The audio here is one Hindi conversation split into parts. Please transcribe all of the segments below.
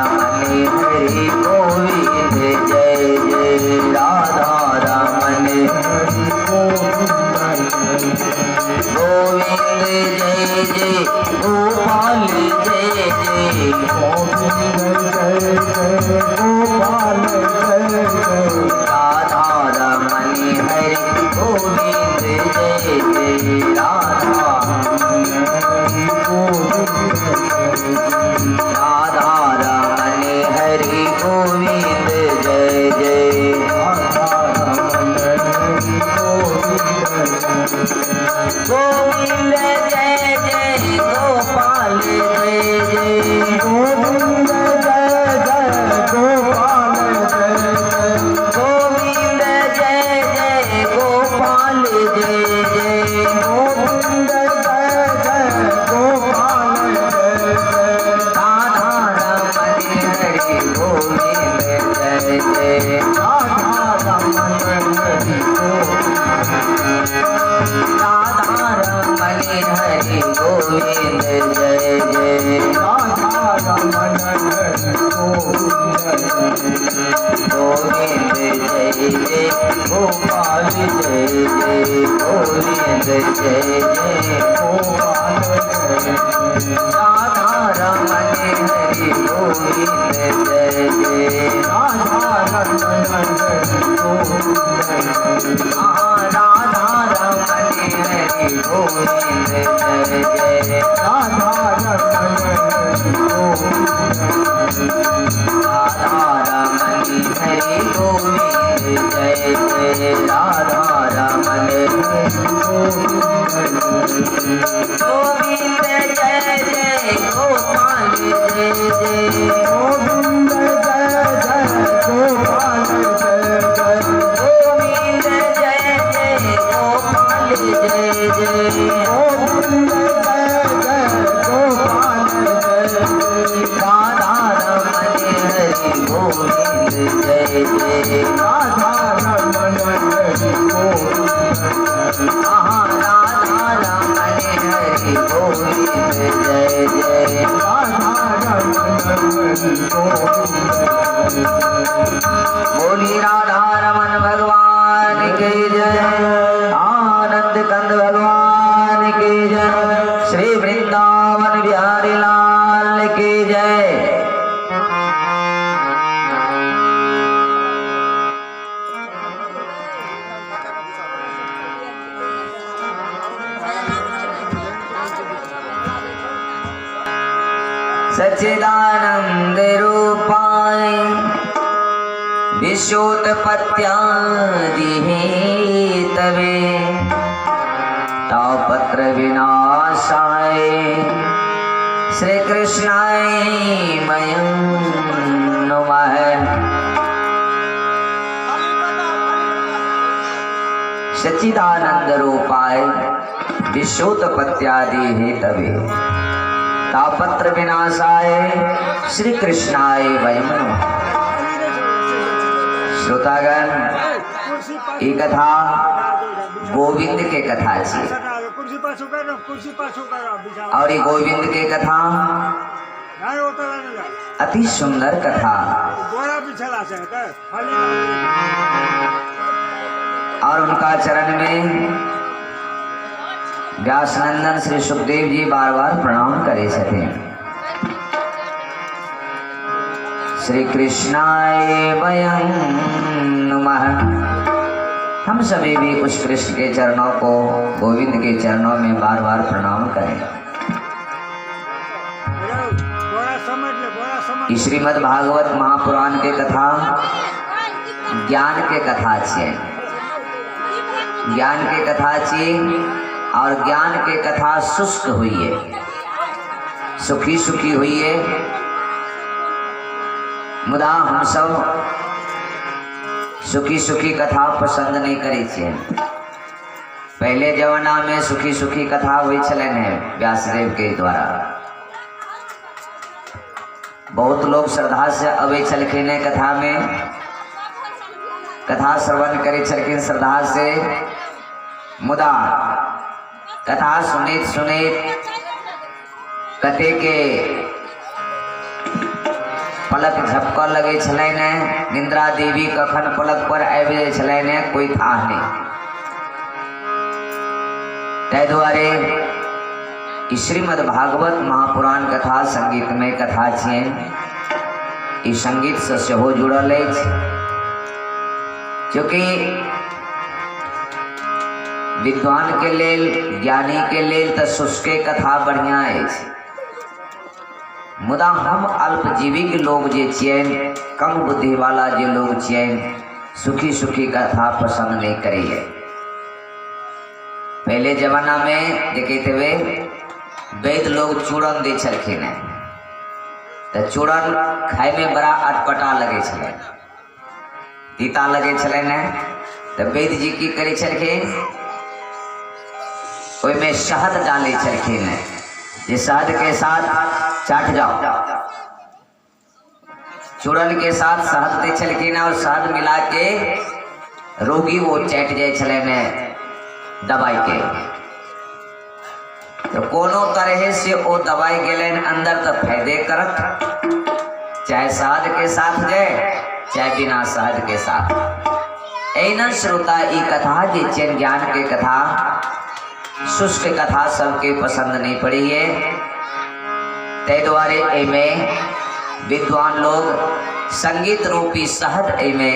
हरे गोविंद जय जय राधा रमन हरि गोविंद जय जय गोपाल जय जय गोविंद जय जय गोपाल जय जय राधा रमन हरि गोविंद जय जय राधा हरि गोविंद राधा रमन हरि गोविंद जय जय राधा रमन हरि गोविंद जय जय गोपाल जय जय गोविंद जय जय गोपाल जय जय गोविंद जय जय गोपाल जय जय गोविंद जय जय गोपाल जय जय राधा रमन हरि गोविंद जय जय राधा रमन हरि राधा रमन हरि गोविंद जय जय राधा रमन हरि गोविंद जय जय गोपाल जय जय गोविंद जय जय गोपाल जय राधा रमन हरि गोविंद जय जय राधा रमन हरि गोविंद राधा रमन हरि गोविंद जय जय राधा रमन हरि गोविंद राधा रमन हरि गोविंद जय जय राधा रमन हरि गोविंद जय जय गोपाल जय जय गोविंद जय जय गोपाल जय जय गोविंद जय जय गोपाल जय जय गोविंद जय जय गोपाल जय जय राधा रमन हरि गोविंद जय जय राधा रमन हरि गोविंद राधा रमन हरि गोविंद जय जय राधा रमन हरि गोविंद बोली राधा रमन भगवान की जय आनंद कंद भगवान की जय श्री वृंदावन बिहारी लाल की जय। सच्चिदानंद रूपाय विश्वोत्पत्त्यादि हेतवे तापत्र विनाशाय श्री कृष्णाय वयं नमः। सच्चिदानंद रूपाय विश्वोत्पत्त्यादि हेतवे तापत्र विनाशाय श्री कृष्णाय वयं नमः। श्रोतागण ये कथा गोविंद के कथा छे और ये गोविंद के कथा अति सुंदर कथा और उनका चरण में व्यासनंदन श्री सुखदेव जी बार बार प्रणाम करे छथिन। श्री कृष्णाय वयं नमः। हम सभी भी उस कृष्ण के चरणों को गोविंद के चरणों में बार बार प्रणाम करें। श्रीमद् भागवत महापुराण के कथा ज्ञान के कथा छे, ज्ञान के कथा छे और ज्ञान के कथा शुष्क हुई है, सुखी सुखी हुई है। मुदा हम सब सुखी सुखी कथा पसंद नहीं करे छे। पहले जमाना में सुखी सुखी कथा हुई छलन है व्यासदेव के द्वारा। बहुत लोग श्रद्धा से अबे छलखिन कथा में, कथा श्रवण करे छलखिन श्रद्धा से। मुदा कथा सुनित सुनित कते के पलक झपक लगे छलै ने, निद्रा देवी कखन पलक पर आबि जाय छलै ने, कोई था नहीं। तै दुआरे ई श्रीमद् भागवत महापुराण कथा संगीतमय कथा छियनि। ई संगीत से सेहो जुड़ल अछि, क्योंकि विद्वान के लेल, ज्ञानी के लेल तो शुष्के कथा बढ़िया अछि, मुदा हम अल्पजीवी लोग जे छियनि, कम बुद्धि वाला जे लोग छियनि, सुखी सुखी कथा पसंद नहीं करिए। पहले जमाना में देखते हुए वैद्य लोग चूड़न दै छलखिन, तो चूड़न खाए में बड़ा अटपटा लगे छलै, तीता लगे छलै ने, तो वैद्य जी की करे छलखिन, ओहिमे शहद डाले छलखिन, ये शहद के साथ चाट जाओ। चूड़न के साथ शहद दे छलखिन और शहद मिला के रोगी वो चाट जाय छलै ने दवाई के। तो कोनो तरह से वो दवाई गेलन अंदर तो फायदे करत, चाहे शहद के साथ जाए चाहे बिना शहद के साथ। ऐन श्रोता ई कथा जे चैन ज्ञान के कथा, शुष्क कथा सबके पसंद नहीं पड़ी है। तै द्वारे एमे विद्वान लोग संगीत रूपी शहद एमे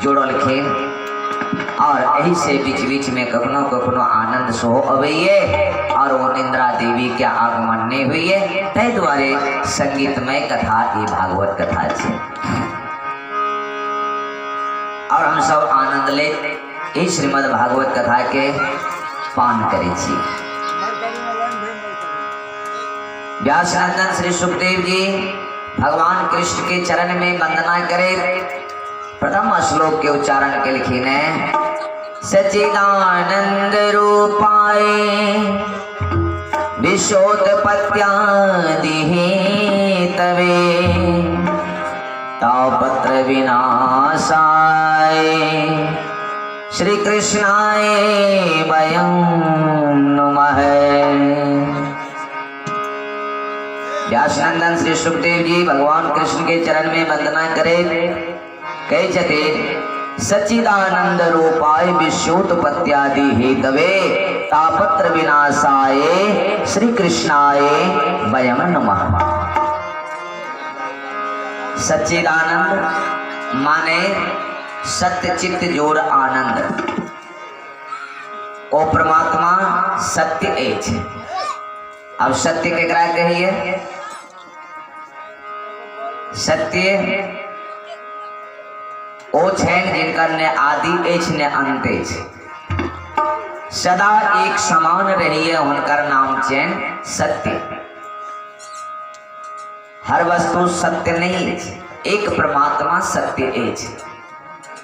जोड़लखिन, और यही से बीच बीच में कखनो कखनो आनंद सो अबैये और वो निद्रा देवी के आगमन नहीं हुई। तै द्वारे संगीतमय कथा ई भागवत कथा छे, और हम सब आनंद ले ई श्रीमद् भागवत कथा के पान करे छी। व्यास नंदन श्री सुखदेव जी भगवान कृष्ण के चरण में वंदना करे, प्रथम श्लोक के उच्चारण के लिखिन है, सच्चिदानंद रूपाय विश्वोत्पत्त्यादि हेतवे तापत्र विनाशाय श्री कृष्णाय वयं नमः। व्यासनंदन श्री सुखदेव जी भगवान कृष्ण के चरण में वंदना करे, कहे छते सच्चिदानंद रूपाय विश्वोत्पत्त्यादि हेतवे तापत्र विनाशाय श्री कृष्णाय वयं नमः। सच्चिदानंद माने सत्य चित्त जोड़ आनंद, ओ परमात्मा सत्य एच। अब सत्य केकरा कहिए? सत्य ओ छेन जिनकर ने आदि एच ने अंत एच, सदा एक समान रहिए, उनकर नाम चैन सत्य। हर वस्तु सत्य नहीं, एक परमात्मा सत्य एच।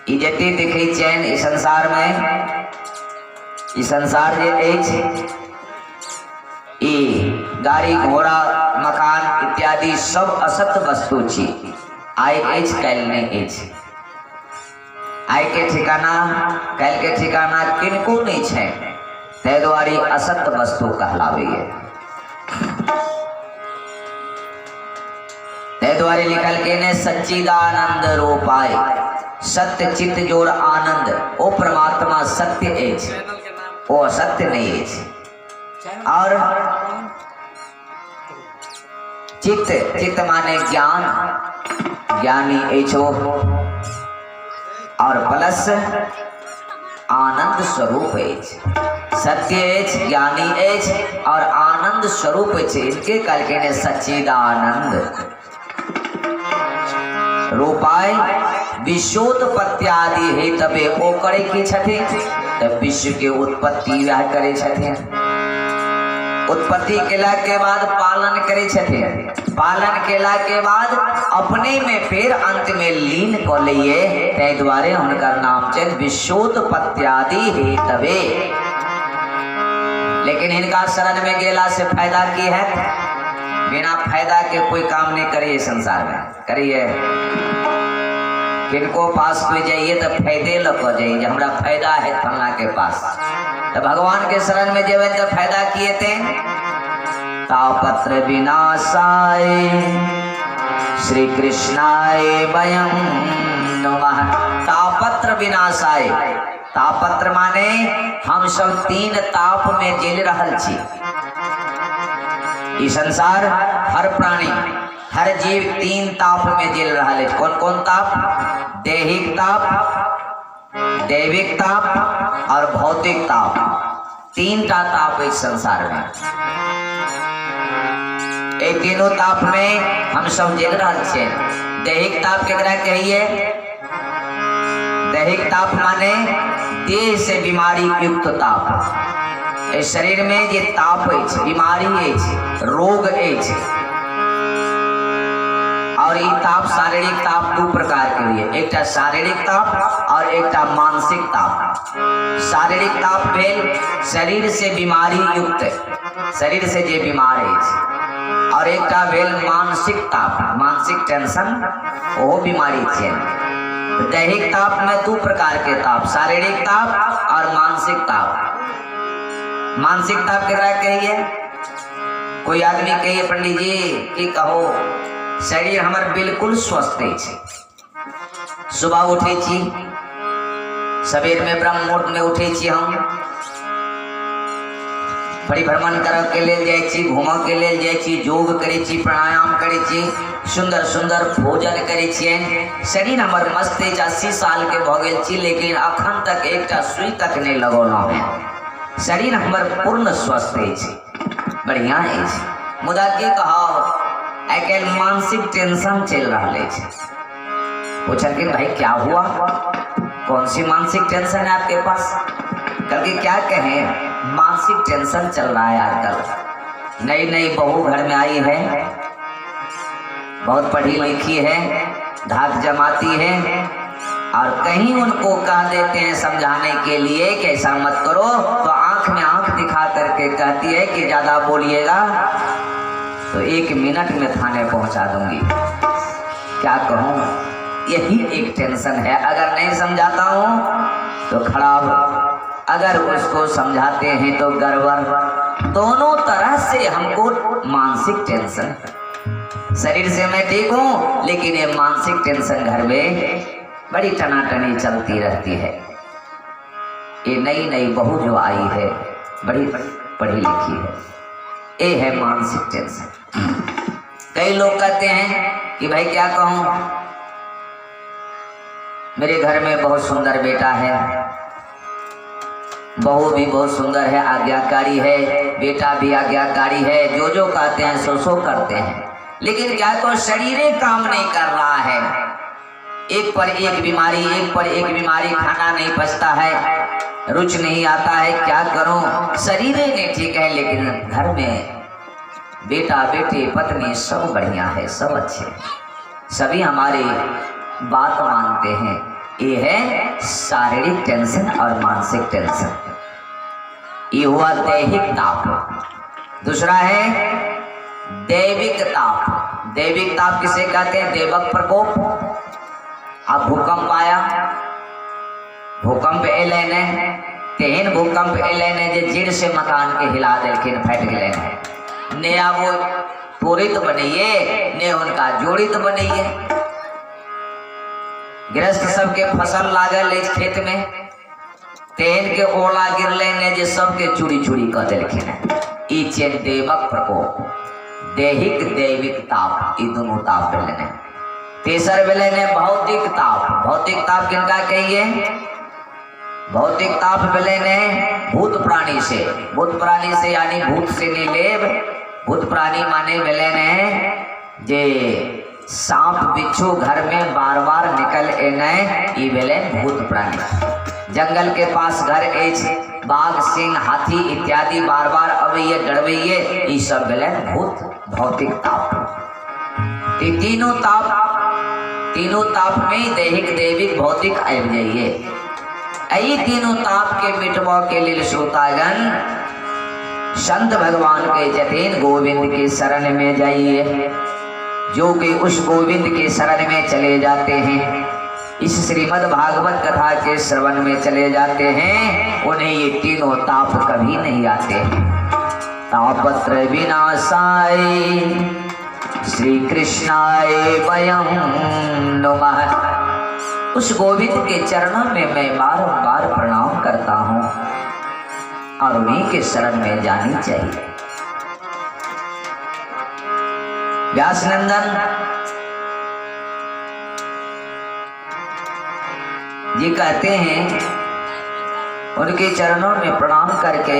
ई जते दिखे चैन इस संसार में, इस संसार जे एच, ई गाड़ी घोड़ा मकान इत्यादि सब असत वस्तु छी। आय एच कैल नहीं एच, आय के ठिकाना कैल के ठिकाना किनको नहीं छै, तै द्वारे असत वस्तु कहलावे। तै द्वारे लिखल के ने सच्चिदानंद रूपाय, सत्य चित्त जोड़ आनंद, ओ परमात्मा सत्य एच, ओ असत्य नहीं एच। और चित्त, चित्त माने ज्ञान, ज्ञानी एचो, और प्लस आनंद स्वरूप एच। सत्य एच, ज्ञानी एच और आनंद स्वरूप एच, इनके कल के ने सच्चिदानंद रूपाय विश्वोत्पत्त्यादि हेतवे, ओ करे की छथि तब विश्व के उत्पत्ति वह करे छथि, उत्पत्ति केला के बाद पालन करे छथि, पालन केला के बाद अपने में फिर अंत में लीन क लिए, तै द्वारे उनका नाम छै विश्वोत्पत्त्यादि हेतवे। लेकिन इनका शरण में गेला से फायदा की है? बिना फायदा के कोई काम नहीं करिए संसार में, करिए किनको पास कोई जाइए तो फायदे लग जाइए, हमारा फायदा है फलना के पास, तो भगवान के शरण में जेबे तो फायदा किए थे। तापत्र विनाशाय श्री कृष्णाय वयं नमः। तापत्र विनाशाय, तापत्र माने हम सब तीन ताप में जल रहल छी। ई संसार हर प्राणी हर जीव तीन ताप में जल रहा है। कौन कौन ताप? दैहिक ताप, दैविक ताप और भौतिक ताप। तीन टा ताप इस संसार में। ये तीनों ताप में हम सब जल रहा है। दैहिक ताप केकरा कहिए? दैहिक ताप माने देह से बीमारी युक्त ताप। इस शरीर में जे ताप है, बीमारी है, रोग है। और ये ताप शारीरिक ताप दो प्रकार के हुए, एक शारीरिक ताप और एक मानसिक ताप। शारीरिक ताप भेल शरीर से बीमारी युक्त, शरीर से जे बीमार है। और एक भेल मानसिक ताप, मानसिक टेंशन, वो बीमारी है। दैहिक ताप में दो प्रकार के ताप, शारीरिक ताप और मानसिक ताप। मानसिक ताप केकरा कहिए? कोई आदमी कहिए पंडित जी कि कहो शरीर हमार बिल्कुल स्वस्थ है। सुबह उठे छी, सवेर में ब्रह्म मुहूर्त में उठे छी, हम परिभ्रमण करब के लेल जाय छी, घूमब के लेल जाय छी, योग करे छी, प्राणायाम करे छी, सुंदर सुंदर भोजन करे छिए। शरीर हमार मस्त है। 80 साल के भ गेल छी, लेकिन अखन तक एकटा सुई तक नहीं लगौलहुँ है। शरीर हमार पूर्ण स्वस्थ है, बढ़िया है। मुदा की कहब आई कैल मानसिक टेंशन चल रहा है। पूछल कि भाई क्या हुआ, कौन सी मानसिक टेंशन है आपके पास? कल क्या कहें, मानसिक टेंशन चल रहा है आजकल। नई नई बहू घर में आई है, बहुत पढ़ी लिखी है, धाक जमाती है, और कहीं उनको कह देते हैं समझाने के लिए कि ऐसा मत करो, तो आंख में आंख दिखा करके कहती है कि ज्यादा बोलिएगा तो 1 मिनट में थाने पहुंचा दूंगी। क्या कहूँ, यही एक टेंशन है। अगर नहीं समझाता हूँ तो खराब, अगर उसको समझाते हैं तो गड़बड़। दोनों तरह से हमको मानसिक टेंशन। शरीर से मैं ठीक हूँ, लेकिन ये मानसिक टेंशन घर में बड़ी टनाटनी चलती रहती है। ये नई नई बहू जो आई है, बड़ी पढ़ी लिखी है, ये है मानसिक टेंशन। कई लोग कहते हैं कि भाई क्या कहूँ, मेरे घर में बहुत सुंदर बेटा है, बहू भी बहुत सुंदर है, आज्ञाकारी है, बेटा भी आज्ञाकारी है, जो जो कहते हैं सो सो करते हैं, लेकिन क्या तो शरीर काम नहीं कर रहा है। एक पर एक बीमारी, एक पर एक बीमारी, खाना नहीं पचता है, रुच नहीं आता है, क्या करूं, शरीर नहीं ठीक है, लेकिन घर में बेटा बेटी पत्नी सब बढ़िया है, सब अच्छे, सभी हमारी बात मानते हैं। ये है शारीरिक टेंशन और मानसिक टेंशन। ये हुआ दैहिक ताप। दूसरा है दैविक ताप। दैविक ताप किसे कहते हैं? देवक प्रकोप। अब भूकंप आया, भूकंप एले ने, तेहन भूकंप एले ने जे जीर से मकान के हिला देलखिन, फट गए ने अब वो पूरित बनिए ने उनका जोड़ित बनिए। गृहस्थ सबके फसल लागल इस खेत में, तेहन के ओला गिरले ने जे सबके चूड़ी चूड़ी कह देलखिन। ई छे देवक प्रकोप, दैहिक दैविक ताप, ई दोनों ताप भेलने। तेसर भेले ने भौतिक ताप। भौतिक ताप किनका कहिए? भौतिक ताप भेले ने भूत प्राणी से। भूत प्राणी से यानी भूत से नहीं लेब, भूत प्राणी माने भेले ने जे सांप बिच्छू घर में बार बार निकल एने, ई भेले भूत प्राणी। जंगल के पास घर एछ, बाघ सिंह हाथी इत्यादि बार बार अबैये डरबैये, ई सब भेले भूत भौतिक ताप। तीनों ताप में दैहिक दैविक भौतिक आबि जाइए। यही तीनों ताप के मिटवा के लिए श्रोतागण संत भगवान के जतीन गोविंद के शरण में जाइए। जो कि उस गोविंद के शरण में चले जाते हैं, इस श्रीमद् भागवत कथा के श्रवण में चले जाते हैं, उन्हें ये तीनों ताप कभी नहीं आते हैं। तापत्र विनाशाय श्री कृष्णाय वयं नमः। उस गोविंद के चरणों में मैं बार-बार प्रणाम करता हूँ और उन्हीं के शरण में जानी चाहिए। व्यासनंदन जी कहते हैं उनके चरणों में प्रणाम करके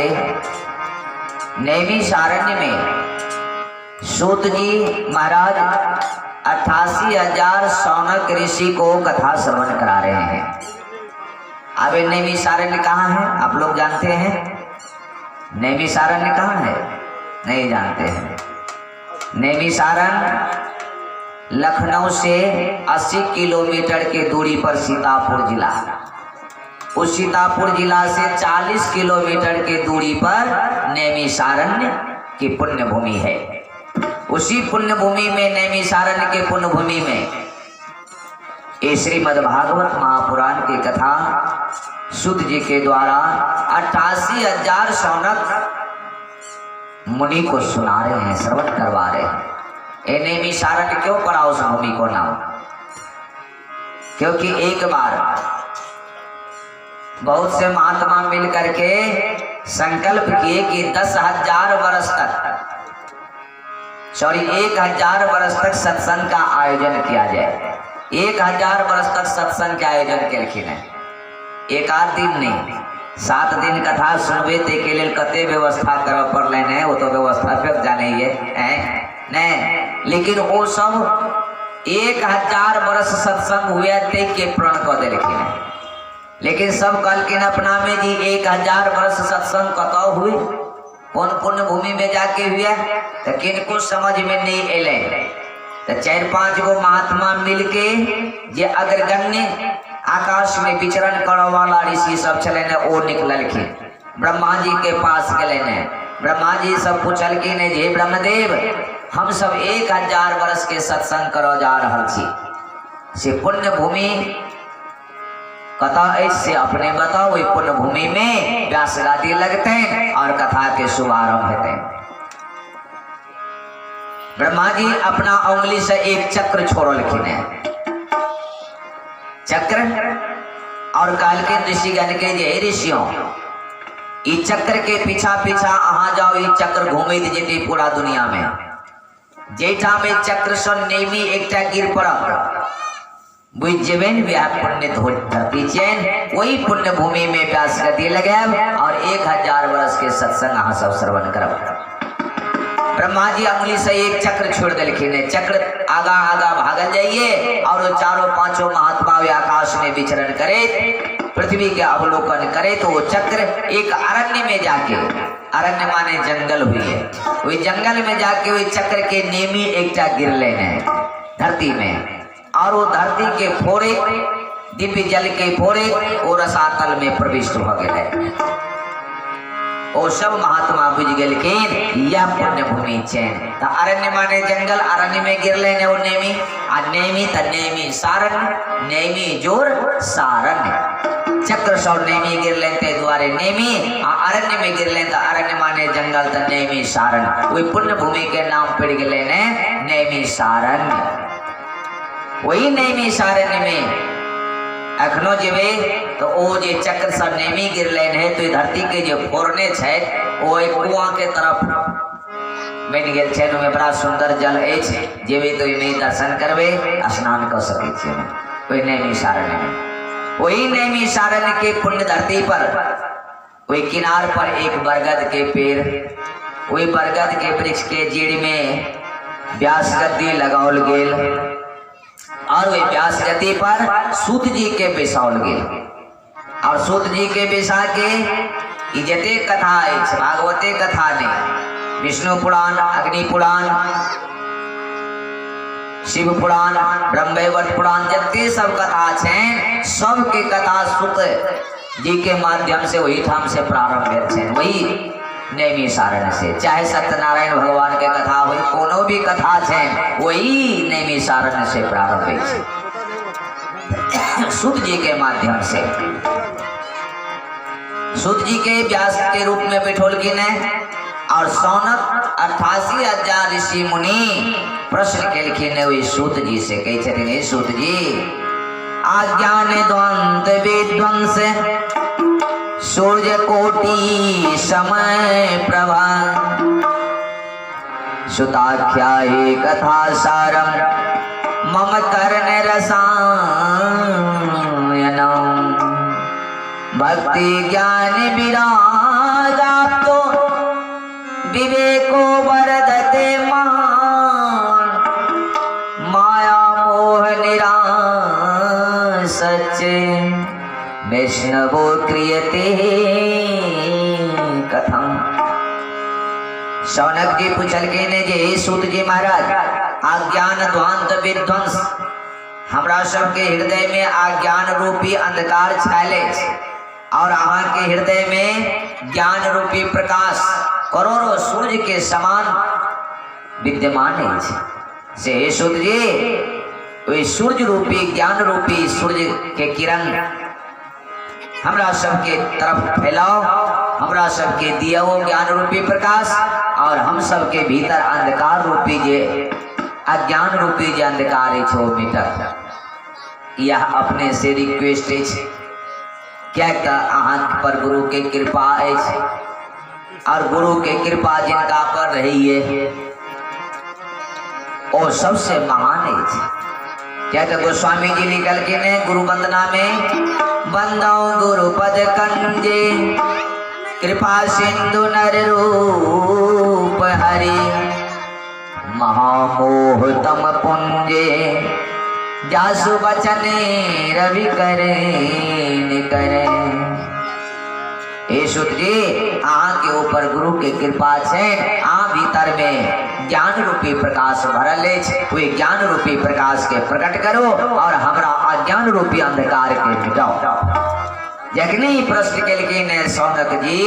नैमिषारण्य में सूत जी महाराज 88,000 शौनक ऋषि को कथा श्रवण करा रहे हैं। अब नैमिषारण्य कहाँ है आप लोग जानते हैं? नैमिषारण्य कहाँ है? नहीं जानते हैं। नैमिषारण्य लखनऊ से 80 किलोमीटर की दूरी पर सीतापुर जिला, उस सीतापुर जिला से 40 किलोमीटर की दूरी पर नैमिषारण्य की पुण्य भूमि है। उसी पुण्य भूमि में, नैमिषारण्य के पुण्य भूमि में ये श्रीमद्भागवत महापुराण की कथा सूत जी के द्वारा 88,000 शौनक मुनि को सुना रहे हैं, श्रवण करवा रहे हैं। ये नैमिषारण्य क्यों पड़ा उस भूमि को नाम? क्योंकि एक बार बहुत से महात्मा मिल करके संकल्प किए कि 10,000 वर्ष तक 1,000 वर्ष तक सत्संग का आयोजन किया जाए। 1,000 वर्ष तक सत्संग के आयोजन केलखिन है। एक आध दिन नहीं, 7 दिन कथा सुनबे ते के लिए कते व्यवस्था करब पड़ले ने, वो तो व्यवस्था फिर जाने है नहीं। लेकिन वो सब 1,000 वर्ष सत्संग हुए ते के प्रण कर देलखिन है। लेकिन सब कहलखिन अपना में जी 1,000 वर्ष सत्संग कतौ हुए, कौन पुण्य भूमि में जाके हुआ, तो किनको समझ में नहीं एले। तो 4-5 गो महात्मा मिलके जे अग्रगण्य आकाश में विचरण करने वाला ऋषि सब चले ने, वो निकललखिन ब्रह्मा जी के पास गए ने। ब्रह्मा जी सब पूछलखिन जे ब्रह्मदेव, हम सब 1,000 वर्ष के सत्संग करो जा रहा छी, से पुण्य भूमि कथा ऐसे अपने बताओ। वही पुण्य भूमि में व्यास गादी लगते हैं और कथा के शुभारंभ होते हैं। ब्रह्मा जी अपना उंगली से एक चक्र छोड़लखिन है, चक्र, और काल के ऋषिगण के जे ऋषियों, इस चक्र के पीछा पीछा अहाँ जाओ, ये चक्र घूमैत जेते पूरा दुनिया में। जेठा में चक्र सन नेमी एकटा गिर पड़त, बुझ जेबेन वह पुण्य धरती चैन। वही पुण्य भूमि में व्यास गति लगाब और 1,000 वर्ष के सत्संग अहाँ सब श्रवण करब। ब्रह्मा जी अंगुली से एक चक्र छोड़ दिलखिन, चक्र आगा आगा भागल जाइए और वो 4-5 महात्मा वे आकाश में विचरण करे, पृथ्वी के अवलोकन करे। तो वो चक्र एक अरण्य में जाके, अरण्य माने जंगल हुई है, वही जंगल में जाके वही चक्र के नेमी एकटा गिर लेने धरती में, और वो धरती के फोड़े, दिव्य जल के फोड़े वो रसातल में प्रविष्ट हो गए। वो सब महात्मा बुझ गेलखिन यह पुण्य भूमि चैन। तो अरण्य माने जंगल, अरण्य में गिर लेने वो नेमी, आ नेमी त नेमी सारण्य, नेमी जोर सारण्य। चक्र सौ नेमी गिर लेते द्वारे नेमी, आ अरण्य में गिर लेते अरण्य माने जंगल त नेमी सारण्य। वही पुण्य भूमि के नाम पड़ गए ने नेमी सारण्य। वही नैमिषारण्य में अखनो जेबे तो ओ जे चक्र सब नेमी गिर लेन है, तो धरती के जो फोरने छे वो एक कुआं के तरफ बन गेल छे, में बड़ा सुंदर जल अछि, जेबे तो इमे दर्शन करबे, स्नान कर सके छे। वही नैमिषारण्य में, वही नैमिषारण्य के पुण्य धरती पर वही किनार पर एक बरगद के पेड़, वही बरगद के वृक्ष के जड़ में व्यास गद्दी लगाओल गेल, और वे व्यास गति पर सूत जी के बैसाओल गेल। और सूत जी के बैसा के इजते कथा अछि, भागवते कथा ने, विष्णु पुराण, अग्नि पुराण, शिव पुराण, ब्रह्मवैवर्त पुराण, जते सब कथा छे, सब के कथा सूत जी के माध्यम से वही ठाम से प्रारंभ भेल छे, वही नैमिषारण्य से। चाहे सत्यनारायण भगवान के कथा हो, कोनो भी कथा है वही नैमिषारण्य से प्रारंभ है, सूत जी के माध्यम से। सूत जी के व्यास के रूप में बैठोलखिन है, और सौनक 88,000 ऋषि मुनि प्रश्न केलखिन वही सूत जी से, कहे छथिन हे सूत जी, अज्ञान द्वंद विध्वंस सूर्य कोटि समय प्रभा सुताख्या ही कथा सारम मम कर्ण रसायनम भक्ति ज्ञान विराग तो विवेको वर्धते मान माया मोह निराश वैष्णवो क्रियते कथम। शौनक जी पूछल के ने जे सूत जी महाराज, अज्ञान ध्वांत विध्वंस, हमरा सबके हृदय में अज्ञान रूपी अंधकार छायले और अहाँ के हृदय में ज्ञान रूपी प्रकाश करोड़ों सूर्य के समान विद्यमान है से हे सूत जी, वही सूर्य रूपी ज्ञान रूपी सूर्य के किरण हमरा सबके तरफ फैलाओ, हमरा सबके दिया वो ज्ञान रूपी प्रकाश और हम सबके भीतर अंधकार रूपी जे अज्ञान रूपी जे अंधकार है वो मिटक। यह अपने से रिक्वेस्ट है क्या अहाँ पर गुरु के कृपा है और गुरु के कृपा जिनका पर रही है वो सबसे महान है। क्या तो गोस्वामी जी निकल के ने गुरु वंदना में, बंदो गुरु पद कंजे कृपा सिंधु नर रूप हरि महामोह तम पुंजे जासु बचने रवि करे निकरे। हे सूत जी, अहाँ के ऊपर गुरु के कृपा है, अहाँ भीतर में ज्ञान रूपी प्रकाश भरल है, वे ज्ञान रूपी प्रकाश के प्रकट करो और हमरा अज्ञान रूपी अंधकार के मिटाओ। जखनी प्रश्न केलखिन शौनक जी,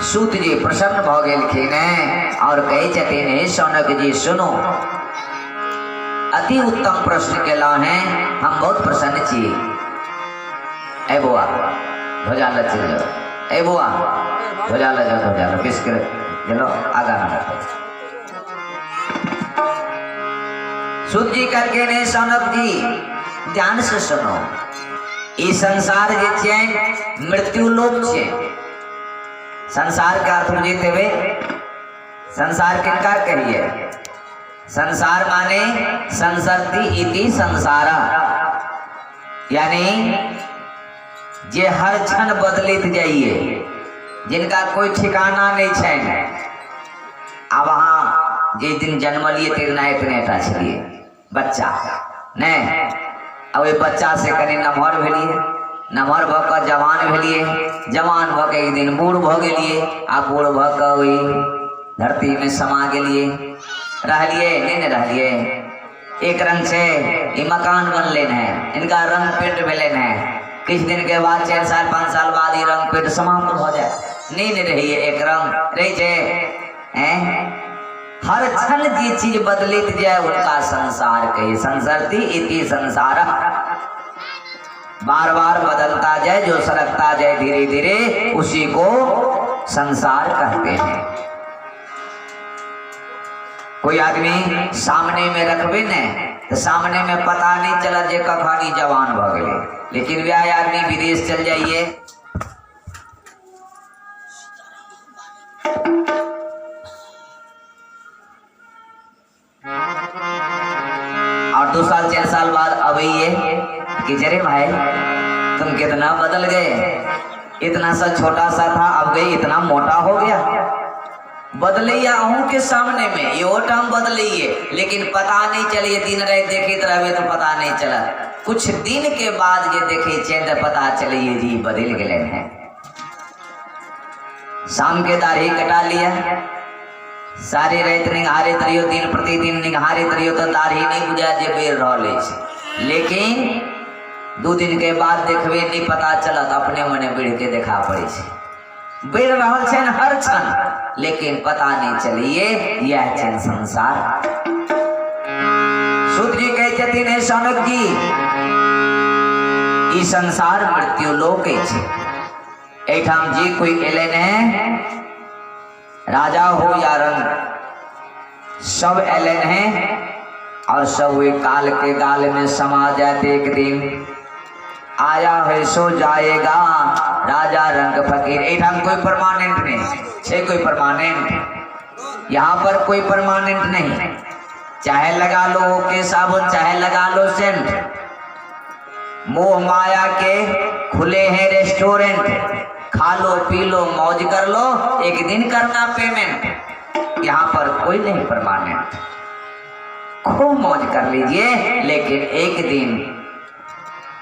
सूत जी प्रसन्न भ गेलखिन और कहे छथिन हे शौनक जी सुनो, अति उत्तम प्रश्न केला है, हम बहुत प्रसन्न छी। ए बुआ ध्वजाला चल जाओ, ए बुआ ध्वजाला जाओ, ध्वजाला बिस्किट चलो आगा ना। सूत जी करके ने शौनक जी ध्यान से सुनो, ई संसार जे छै मृत्यु लोक छै। संसार का अर्थ बुझते हुए, संसार किनका कहिए? संसार माने संसरती इति संसारा, यानी जे हर क्षण बदलित जाइए, जिनका कोई ठिकाना नहीं है। अब अहाँ जिस दिन जन्मलिए तिरना इतने छलिए बच्चा ने, अब बच्चा से कनी नमहर भेलिए, नमहर भ क जवान भेलिए, जवान भ के एक दिन बूढ़ भ गेलिए, आ बूढ़ भ क वही धरती में समा गेलिए, रहलिए नहीं रहलिए। एक रंग से ये मकान बनले है, इनका रंग पेंट भेले है, कुछ दिन के बाद 4 साल 5 साल बाद ये रंग पेंट समाप्त हो जाए, नहीं रही एक रंग रही है। हर क्षण जी चीज बदलित जाए उनका संसार कही, संसरती इति संसार, बार बार बदलता जाए, जो सरकता जाए धीरे धीरे उसी को संसार कहते हैं। कोई आदमी सामने में रखबे ने तो सामने में पता नहीं चला जे कखानी जवान भ गए, लेकिन वह आदमी विदेश चल जाइए, और 2 साल 4 साल बाद अबइए कि जरे भाई तुम कितना बदल गए, इतना सा छोटा सा था अब गई इतना मोटा हो गया। बदलिए अहूँ के सामने में ये टाइम बदलिए, लेकिन पता नहीं चलिए, दिन रात देखे रहे तो पता नहीं चला, कुछ दिन के बाद ये देखे चेंद पता चलिए जी बदल गए हैं। शाम के दाढ़ी कटा लिया, सारी रात निहारे तरियो, दिन प्रतिदिन निहारे तरियो तो दाढ़ी नहीं बुझा जे बेर रहे, लेकिन 2 दिन के बाद देखबे नहीं पता चलत, अपने मने बढ़ के देखा पड़े, बढ़ रहा है हर क्षण, लेकिन पता नहीं चलिए यह क्षण संसार। सूत जी कहते हैं शौनक जी, ई संसार मृत्यु लोक एठाम जी कोई एले ने राजा हो या रंग, सब एलन हैं और सब वे काल के गाल में समा जाते। एक दिन आया है सो जाएगा राजा रंग फकीर। एक कोई परमानेंट नहीं छे, कोई परमानेंट यहाँ पर कोई परमानेंट नहीं। चाहे लगा लो के साबुन, चाहे लगा लो सेंट। मोह माया के खुले हैं रेस्टोरेंट, खा लो पी लो मौज कर लो, एक दिन करना पेमेंट। यहाँ पर कोई नहीं परमानेंट। खूब मौज कर लीजिए लेकिन एक दिन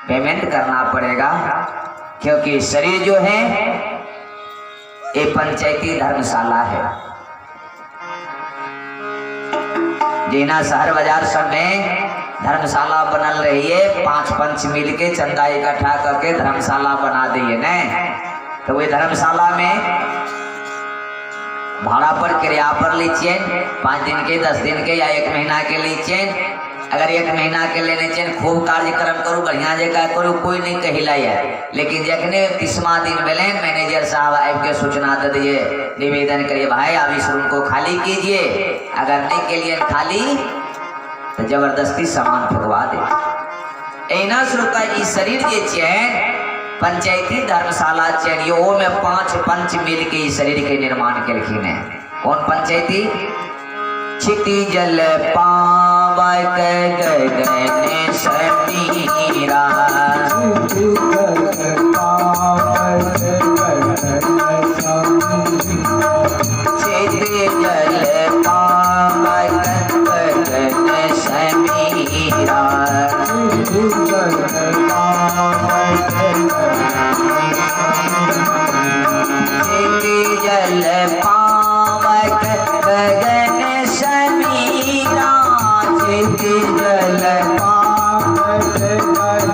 पेमेंट करना पड़ेगा, क्योंकि शरीर जो है ये पंचायती धर्मशाला है। जीना शहर बाजार सब में धर्मशाला बनल रही है, 5 पंच मिल के चंदा इकट्ठा करके धर्मशाला बना दिए न। तो वे धर्मशाला में भाड़ा पर किराया पर लीजिए 5 दिन के 10 दिन के या 1 महीना के लीजिए। अगर 1 महीना के लेने चाहिए खूब कार्यक्रम करूँ बढ़िया जगह करूँ, कोई नहीं कहिला है। लेकिन जखने 30वां दिन मिले मैनेजर साहब आए के सूचना दे दिए, निवेदन करिए भाई आप इस रूम को खाली कीजिए, अगर नहीं के लिए खाली तो जबरदस्ती सामान फुकवा दे। ऐना श्रोता इस शरीर के चैन पंचायती धर्मशाला चैन यो में 5 पंच मिल के इस शरीर के निर्माण के रखी है। कौन पंचायती? छिटी जल पावै गगन समीरा, छिटी जल पावै गगन समीरा, छिटी जल पावै गगन समीरा, छिटी जल पावै गगन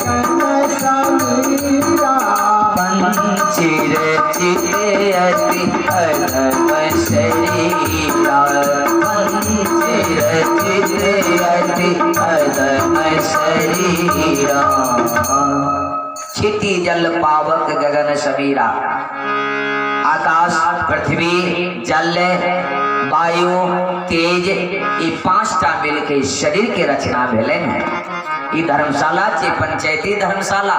समीरा, पंचिर चितयति अधम शरीरा, पंचिर चितयति अधम शरीरा। छिटी जल पावक गगन समीरा, आकाश पृथ्वी जल वायु तेज ये 5टा मिल के शरीर के रचना भेले हैं। ये धर्मशाला चे पंचायती धर्मशाला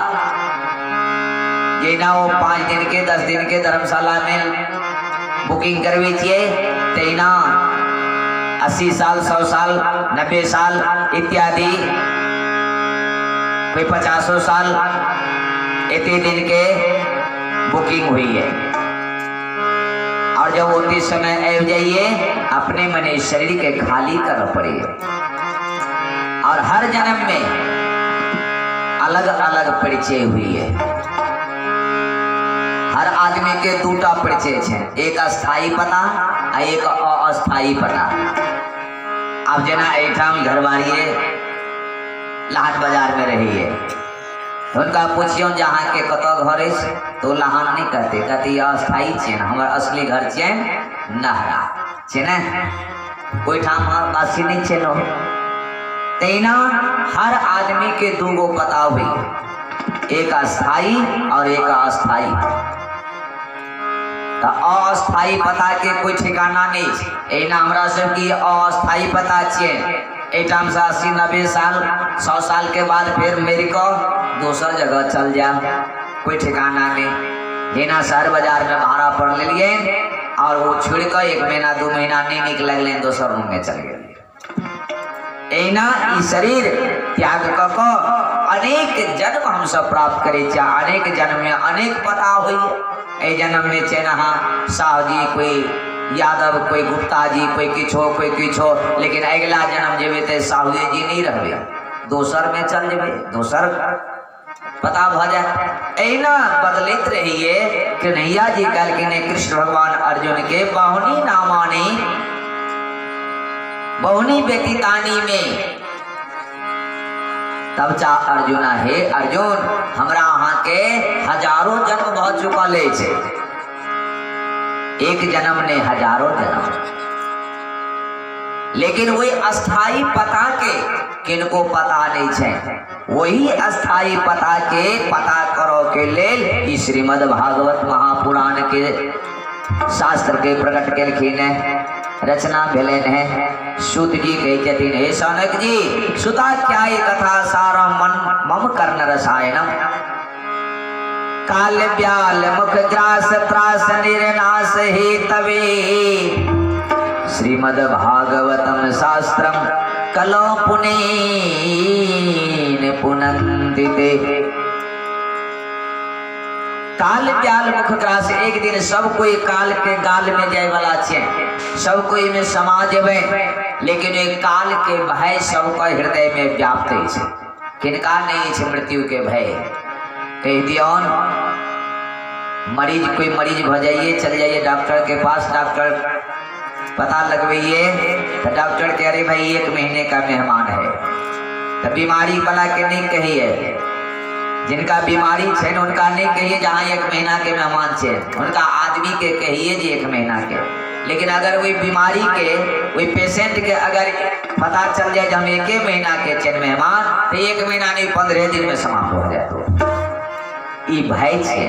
जेना वो 5 दिन के 10 दिन के धर्मशाला में बुकिंग करवे छिए, तेना 80 साल 100 साल 90 साल इत्यादि, कोई 50 साल इतने दिन के बुकिंग हुई है। और जब उतनी समय आ जाइए अपने मने शरीर के खाली कर पड़े। और हर जन्म में अलग अलग परिचय हुई है। हर आदमी के 2टा परिचय है, एक अस्थाई पता और एक अस्थाई पता। अब जना एठाम घरवारिये लाहन बाजार में रही है, उनका पूछियो जहाँ के कत घर है तो लहान नहीं कहते, कहते अस्थाई चेन हमार असली घर चेन नहरा चेन कोई ठाम बासी नहीं चेनो। तेना हर आदमी के 2 पता हुई, एक अस्थाई और एक अस्थाई। तो अस्थाई पता के कोई ठिकाना नहीं। एना हमरा सब की अस्थाई पता चेन एटाम से 80-90 साल 100 साल के बाद फिर मेरे को दूसर जगह चल जा, कोई ठिकाना नहीं। जेना शहर बाजार में भाड़ा पर ले लिए और वो छोड़ कर 1 महीना 2 महीना नहीं निकल दूसर रूम में चल गए। एना ई शरीर त्याग क अनेक जन्म हम सब प्राप्त करे, अनेक जन्म में अनेक पता हुई। ए जन्म में चेनहा शाह जी, कोई यादव, कोई गुप्ता जी, कोई किछो, लेकिन अगला जन्म जेबे तो साहू जी नहीं रहबे, दोसर में चल जेबे, दोसर पता भ जाए। ऐना बदलते रहिए कि नैया जी कहलखिन कृष्ण भगवान अर्जुन के बहुनी नामानी बहुनी व्यतीतानी में। तब चा अर्जुन हे अर्जुन हमरा अहाँ के हजारों जन्म बहुत चुका ले छे, एक जन्म ने हजारों जन्म। लेकिन वही अस्थाई पता के किनको पता नहीं है, वही अस्थाई पता के पता करो के लेल श्रीमद् भागवत महापुराण के शास्त्र के प्रकट केलखिन है। रचना भेलन है। सूत जी कही जतिन हे सौनक जी, सुता क्या ये कथा सारा मन मम कर्ण रसायनम। काल ब्याल मुख ग्रास त्रास निर्नाश हे तवे, श्रीमद् भागवतम शास्त्रम कलो पुनेन पुनन्दिते। काल ब्याल मुख ग्रास, एक दिन सब कोई काल के गाल में जाए वाला छे, सब कोई में समा जेबे, लेकिन एक काल के भय सबका हृदय में व्याप्त है। किनका नहीं छे मृत्यु के भय। कह दियोन मरीज, कोई मरीज हो जाइए, चल जाइए डॉक्टर के पास, डॉक्टर पता लगवाइए तो डॉक्टर कह रहे भाई 1 महीने का मेहमान है। तो बीमारी वाला के नहीं कहिए, जिनका बीमारी है उनका नहीं कहिए जहाँ 1 महीना के मेहमान है, उनका आदमी के कहिए जी 1 महीना के। लेकिन अगर वही बीमारी के, वही पेशेंट के अगर पता चल जाए हम 1 महीना के चेन मेहमान, तो 1 महीना नहीं 15 दिन में समाप्त हो जाए। तो ई भय छे,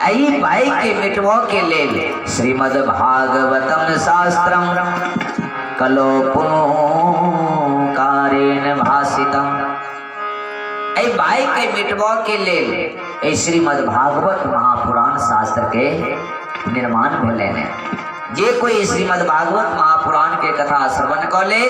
आई भय के मिटवा के लेल श्रीमद् भागवतम शास्त्रम कलो पुकारेण भाषितम। ऐ भाई के मिटवा के लेल ऐ श्रीमद् भागवत महापुराण शास्त्र के निर्माण भेले। जे कोई श्रीमद् भागवत महापुराण के कथा श्रवण कर ले